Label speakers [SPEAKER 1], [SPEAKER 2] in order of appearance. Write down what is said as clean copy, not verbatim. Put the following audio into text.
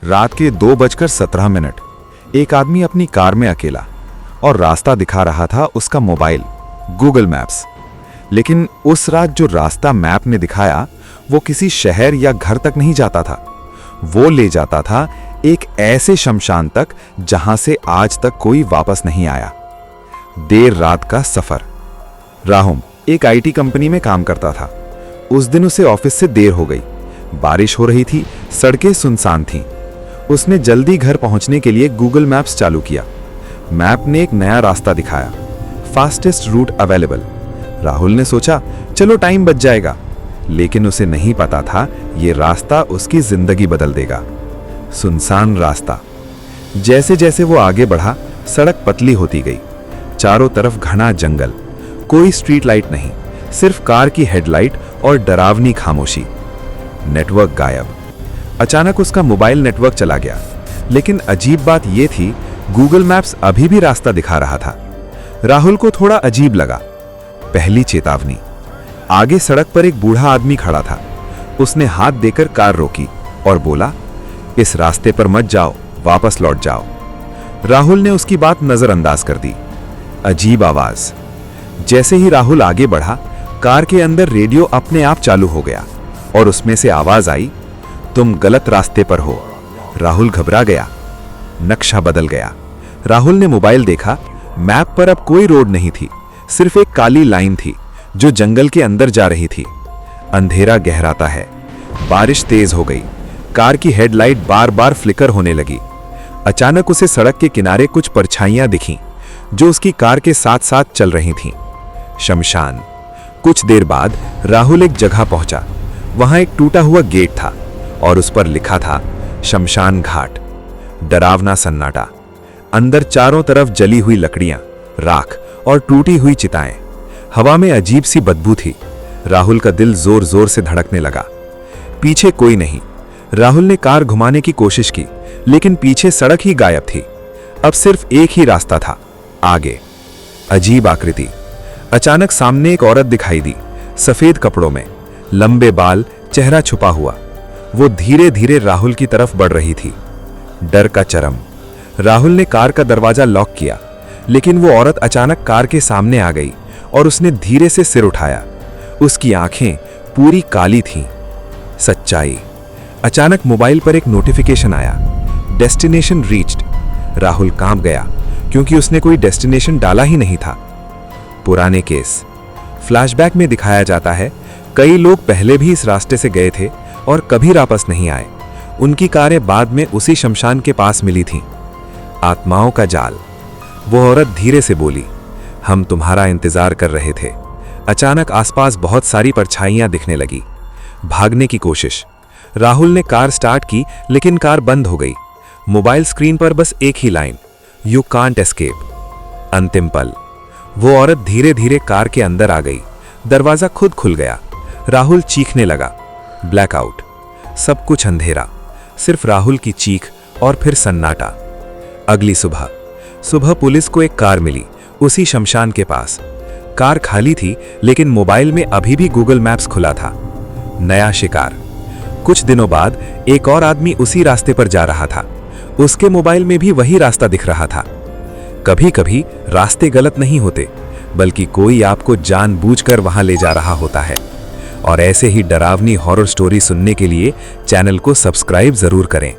[SPEAKER 1] रात के 2:17 एक आदमी अपनी कार में अकेला और रास्ता दिखा रहा था उसका मोबाइल गूगल मैप्स। लेकिन उस रात जो रास्ता मैप ने दिखाया वो किसी शहर या घर तक नहीं जाता था। वो ले जाता था एक ऐसे शमशान तक जहां से आज तक कोई वापस नहीं आया। देर रात का सफर। राहुल एक आईटी कंपनी में काम करता था। उस दिन उसे ऑफिस से देर हो गई। बारिश हो रही थी, सड़कें सुनसान थीं। उसने जल्दी घर पहुंचने के लिए गूगल मैप्स चालू किया। मैप ने एक नया रास्ता दिखाया, फास्टेस्ट रूट अवेलेबल। राहुल ने सोचा चलो टाइम बच जाएगा, लेकिन उसे नहीं पता था ये रास्ता उसकी जिंदगी बदल देगा। सुनसान रास्ता। जैसे जैसे वो आगे बढ़ा, सड़क पतली होती गई। चारों तरफ घना जंगल, कोई स्ट्रीट लाइट नहीं, सिर्फ कार की हेडलाइट और डरावनी खामोशी। नेटवर्क गायब। अचानक उसका मोबाइल नेटवर्क चला गया। लेकिन अजीब बात यह थी, गूगल मैप्स अभी भी रास्ता दिखा रहा था। राहुल को थोड़ा अजीब लगा। पहली चेतावनी। आगे सड़क पर एक बूढ़ा आदमी खड़ा था। उसने हाथ देकर कार रोकी और बोला, इस रास्ते पर मत जाओ, वापस लौट जाओ। राहुल ने उसकी बात नजरअंदाज कर दी। अजीब आवाज। जैसे ही राहुल आगे बढ़ा, कार के अंदर रेडियो अपने आप चालू हो गया और उसमें से आवाज आई, तुम गलत रास्ते पर हो। राहुल घबरा गया। नक्शा बदल गया। राहुल ने मोबाइल देखा। मैप पर अब कोई रोड नहीं थी, सिर्फ एक काली लाइन थी जो जंगल के अंदर जा रही थी। अंधेरा गहराता है। बारिश तेज हो गई। कार की हेडलाइट बार बार फ्लिकर होने लगी। अचानक उसे सड़क के किनारे कुछ परछाइयां दिखीं जो उसकी कार के साथ साथ चल रही थीं। शमशान। कुछ देर बाद राहुल एक जगह पहुंचा। वहां एक टूटा हुआ गेट था और उस पर लिखा था शमशान घाट। डरावना सन्नाटा। अंदर चारों तरफ जली हुई लकड़ियां, राख और टूटी हुई चिताएं। हवा में अजीब सी बदबू थी। राहुल का दिल जोर जोर से धड़कने लगा। पीछे कोई नहीं। राहुल ने कार घुमाने की कोशिश की, लेकिन पीछे सड़क ही गायब थी। अब सिर्फ एक ही रास्ता था, आगे। अजीब आकृति। अचानक सामने एक औरत दिखाई दी, सफेद कपड़ों में, लंबे बाल, चेहरा छुपा हुआ। वो धीरे धीरे राहुल की तरफ बढ़ रही थी। डर का चरम। राहुल ने कार का दरवाजा लॉक किया, लेकिन वो औरत अचानक कार के सामने आ गई और उसने धीरे से सिर उठाया। उसकी आंखें पूरी काली थीं। सच्चाई। अचानक मोबाइल पर एक नोटिफिकेशन आया, डेस्टिनेशन रीच्ड। राहुल कांप गया, क्योंकि उसने कोई डेस्टिनेशन डाला ही नहीं था। पुराने केस। फ्लैशबैक में दिखाया जाता है, कई लोग पहले भी इस रास्ते से गए थे और कभी वापस नहीं आए। उनकी कारें बाद में उसी शमशान के पास मिली थीं। आत्माओं का जाल। वो औरत धीरे से बोली, हम तुम्हारा इंतजार कर रहे थे। अचानक आसपास बहुत सारी परछाइयां दिखने लगी। भागने की कोशिश। राहुल ने कार स्टार्ट की, लेकिन कार बंद हो गई। मोबाइल स्क्रीन पर बस एक ही लाइन, यू कांट एस्केप। अंतिम पल। वो औरत धीरे धीरे कार के अंदर आ गई। दरवाजा खुद खुल गया। राहुल चीखने लगा। ब्लैकआउट। सब कुछ अंधेरा, सिर्फ राहुल की चीख और फिर सन्नाटा। अगली सुबह पुलिस को एक कार मिली, उसी शमशान के पास। कार खाली थी, लेकिन मोबाइल में अभी भी गूगल मैप्स खुला था। नया शिकार। कुछ दिनों बाद एक और आदमी उसी रास्ते पर जा रहा था। उसके मोबाइल में भी वही रास्ता दिख रहा था। कभी कभी रास्ते गलत नहीं होते, बल्कि कोई आपको जानबूझकर वहां ले जा रहा होता है। और ऐसे ही डरावनी हॉरर स्टोरी सुनने के लिए चैनल को सब्सक्राइब जरूर करें।